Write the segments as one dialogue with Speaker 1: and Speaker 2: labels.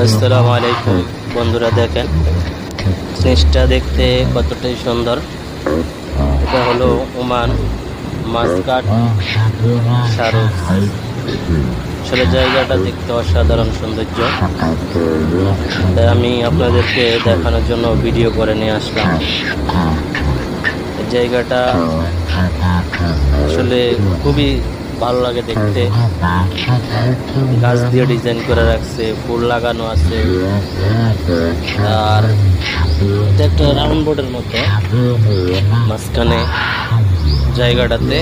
Speaker 1: আসসালামু আলাইকুম বন্ধুরা, দেখেন জিনিসটা দেখতে কতটাই সুন্দর। এটা হলো ওমান মাসকাট সারুস। আসলে জায়গাটা দেখতে অসাধারণ সৌন্দর্য, তাই আমি আপনাদেরকে দেখানোর জন্য ভিডিও করে নিয়ে আসলাম। জায়গাটা আসলে খুবই ভালো লাগে দেখতে। গাছ দিয়ে ডিজাইন করে রাখছে, ফুল লাগানো আছে, আর এটা একটা রাউন্ড বোর্ডের মতো মাঝখানে জায়গাটাতে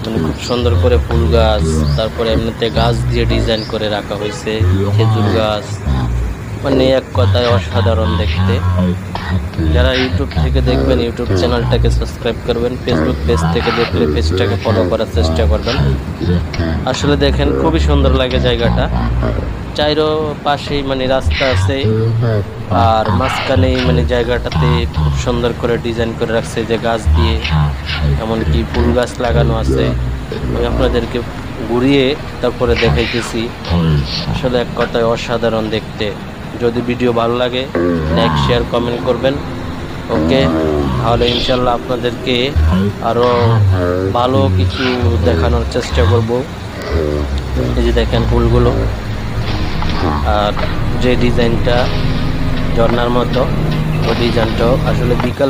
Speaker 1: মানে খুব সুন্দর করে ফুল গাছ, তারপরে এমনিতে গাছ দিয়ে ডিজাইন করে রাখা হয়েছে, খেজুর গাছ, মানে এক কথায় অসাধারণ দেখতে। যারা ইউটিউব থেকে দেখবেন ইউটিউব চ্যানেলটাকে সাবস্ক্রাইব করবেন, ফেসবুক পেজ থেকে দেখলে পেজটাকে ফলো করার চেষ্টা করবেন। আসলে দেখেন খুবই সুন্দর লাগে জায়গাটা। চাইরো পাশেই মানে রাস্তা আছে, আর মাঝখানেই মানে জায়গাটাতে খুব সুন্দর করে ডিজাইন করে রাখছে যে গাছ দিয়ে, এমনকি ফুল গাছ লাগানো আছে। আমি আপনাদেরকে ঘুরিয়ে তারপরে দেখাইতেছি। আসলে এক কথায় অসাধারণ দেখতে। যদি ভিডিও ভালো লাগে লাইক শেয়ার কমেন্ট করবেন। ওকে, তাহলে ইনশাল্লাহ আপনাদেরকে আরো ভালো কিছু দেখানোর চেষ্টা করব। এই যে দেখেন ফুলগুলো, আর যে ডিজাইনটা ঝর্ণার মতো, ওই ডিজাইনটাও আসলে বিকাল